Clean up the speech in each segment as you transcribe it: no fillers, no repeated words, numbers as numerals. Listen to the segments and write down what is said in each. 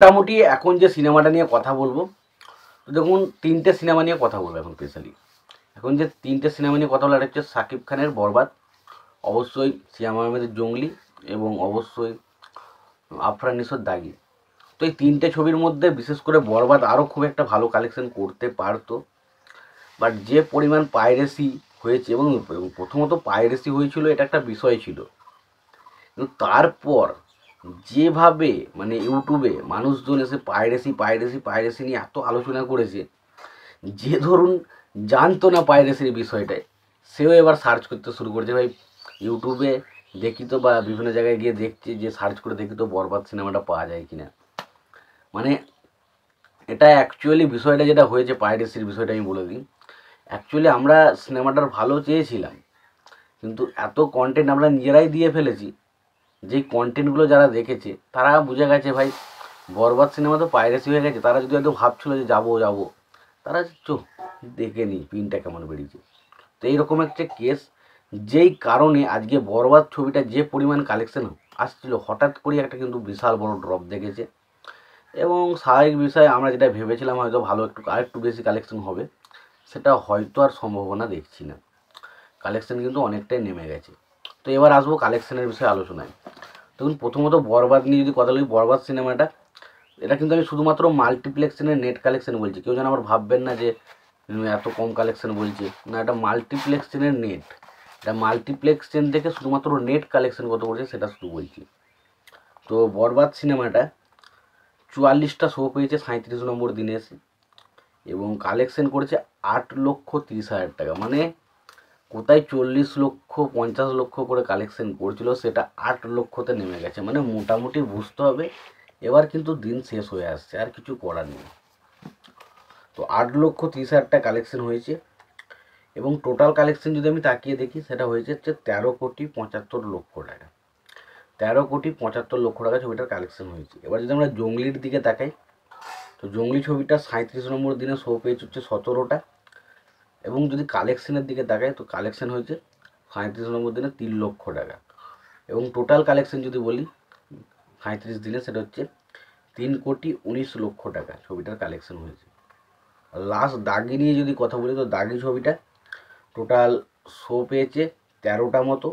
মোটামুটি এখন যে সিনেমাটা নিয়ে কথা বলবো, দেখুন তিনটে সিনেমা নিয়ে কথা বলবো এখন স্পেশালি। এখন যে তিনটে সিনেমা নিয়ে কথা বলা, একটা হচ্ছে শাকিব খানের বরবাদ, অবশ্যই সিয়াম আহমেদের জঙ্গলি, এবং অবশ্যই আফরান নিশোর দাগি। তো এই তিনটে ছবির মধ্যে বিশেষ করে বরবাদ আরও খুব একটা ভালো কালেকশন করতে পারতো, বাট যে পরিমাণ পাইরেসি হয়েছে, এবং প্রথমত পাইরেসি হয়েছিল এটা একটা বিষয় ছিল, কিন্তু তারপর যেভাবে মানে ইউটিউবে মানুষজন এসে পাইরেসি পাইরেসি পাইরেসি নিয়ে এত আলোচনা করেছে, যে ধরুন জানতো না পাইরেসির বিষয়টায়, সেও এবার সার্চ করতে শুরু করেছে। ভাই ইউটিউবে দেখি তো, বা বিভিন্ন জায়গায় গিয়ে দেখছি, যে সার্চ করে দেখি তো বরবাদ সিনেমাটা পাওয়া যায় কিনা। মানে এটা অ্যাকচুয়ালি বিষয়টা যেটা হয়েছে, পাইরেসির বিষয়টা আমি বলে দিই। অ্যাকচুয়ালি আমরা সিনেমাটার ভালো চেয়েছিলাম, কিন্তু এত কন্টেন্ট আমরা নিজেরাই দিয়ে ফেলেছি, যেই কন্টেন্টগুলো যারা দেখেছে তারা বুঝে গেছে ভাই বরবাদ সিনেমা তো পাইরেসি হয়ে গেছে। তারা যদি হয়তো ভাবছিল যে যাবো যাবো, তারা দেখে নি পিনটা কেমন বেরিয়েছে। তো এইরকম একটা কেস, যেই কারণে আজকে বরবাদ ছবিটা যে পরিমাণ কালেকশন আসছিল, হঠাৎ করে একটা কিন্তু বিশাল বড় ড্রপ দেখেছে। এবং স্বাভাবিক বিষয়, আমরা যেটা ভেবেছিলাম হয়তো ভালো আরেকটু বেশি কালেকশন হবে, সেটা হয়তো আর সম্ভাবনা দেখছি না। কালেকশন কিন্তু অনেকটাই নেমে গেছে। তো এবার আসবো কালেকশনের বিষয়ে আলোচনায়। দেখুন প্রথমত বরবাদ নিয়ে যদি কথা বলি, বরবাদ সিনেমাটা এটা কিন্তু আমি শুধুমাত্র মাল্টিপ্লেক্সের নেট কালেকশন বলছি। কেউ যেন আবার ভাববেন না যে এত কম কালেকশন বলছে, না, এটা মাল্টিপ্লেক্সের নেট। এটা মাল্টিপ্লেক্স চেন থেকে শুধুমাত্র নেট কালেকশন কত করছে সেটা শুধু বলছি। তো বরবাদ সিনেমাটা 44টা শো পেয়েছে 37 নম্বর দিনে এসে, এবং কালেকশন করেছে 8,30,000 টাকা। মানে কোথায় 40 লক্ষ 50 লক্ষ করে কালেকশন করছিল, সেটা 8 লক্ষতে নেমে গেছে। মানে মোটামুটি বুঝতে হবে এবার কিন্তু দিন শেষ হয়ে আসছে, আর কিছু করার নেই। তো 8,30,000 টাকা কালেকশন হয়েছে, এবং টোটাল কালেকশন যদি আমি তাকিয়ে দেখি, সেটা হয়েছে 13,75,00,000 টাকা। 13,75,00,000 টাকা ছবিটার কালেকশন হয়েছে। এবার যদি আমরা জঙ্গলির দিকে তাকাই, তো জঙ্গলি ছবিটা 37 নম্বর দিনে শো পেয়েছে হচ্ছে 17টা, এবং যদি কালেকশনের দিকে তাকাই, তো কালেকশন হয়েছে 37 নম্বর দিনে 3 লক্ষ টাকা। এবং টোটাল কালেকশন যদি বলি 37 দিনে, সেটা হচ্ছে 3,19,00,000 টাকা ছবিটার কালেকশন হয়েছে। লাস্ট দাগি নিয়ে যদি কথা বলি, তো দাগি ছবিটা টোটাল শো পেয়েছে 13টা মতো,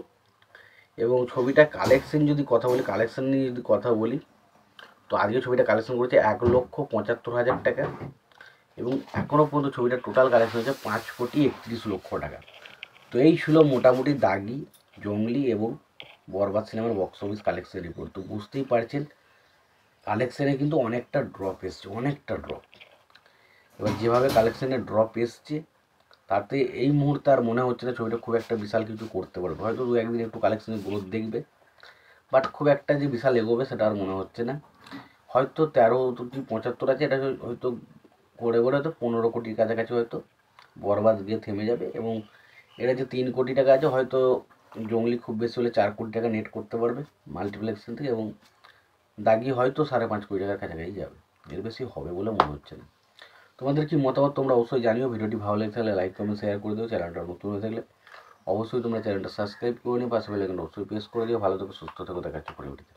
এবং ছবিটা কালেকশন যদি কথা বলি, কালেকশন নিয়ে যদি কথা বলি, তো আজকে ছবিটা কালেকশন করেছে 1,75,000 টাকা, এবং এখনও পর্যন্ত ছবিটা টোটাল কালেকশন হয়েছে 5,31,00,000 টাকা। তো এই ছিল মোটামুটি দাগি, জঙ্গলি এবং বরবাদ সিনেমার বক্স অফিস কালেকশন রিপোর্ট। তো বুঝতেই পারছেন কালেকশানে কিন্তু অনেকটা ড্রপ এসছে, অনেকটা ড্রপ। এবার যেভাবে কালেকশানে ড্রপ এসছে, তাতে এই মুহূর্তে আর মনে হচ্ছে না ছবিটা খুব একটা বিশাল কিছু করতে পারবে। হয়তো 2-1 দিন একটু কালেকশানের গ্রোথ দেখবে, বাট খুব একটা যে বিশাল এগোবে সেটা আর মনে হচ্ছে না। হয়তো 13,75 আছে, এটা হয়তো করে হয়তো 15 কোটির কাছাকাছি হয়তো বরবাদ গিয়ে থেমে যাবে। এবং এটা যে 3 কোটি টাকা আছে, হয়তো জঙ্গলি খুব বেশি হলে 4 কোটি টাকা নেট করতে পারবে মাল্টিপ্লেক্সন থেকে, এবং দাগি হয়তো 5.5 কোটি টাকার কাছাকাছি যাবে। এর বেশি হবে বলে মনে হচ্ছে না। তোমাদের কি মতামত তোমরা অবশ্যই জানিও। ভিডিওটি ভালো লেগে থাকলে লাইক কমেন্ট শেয়ার করে দিও। চ্যানেলটা নতুন হয়ে থাকলে অবশ্যই তোমরা চ্যানেলটা সাবস্ক্রাইব করে নিও, পাশে বেল আইকনটা অবশ্যই প্রেস করে দিও। ভালো থেকো, সুস্থ থেকো, দেখা হচ্ছে পরবর্তীতে।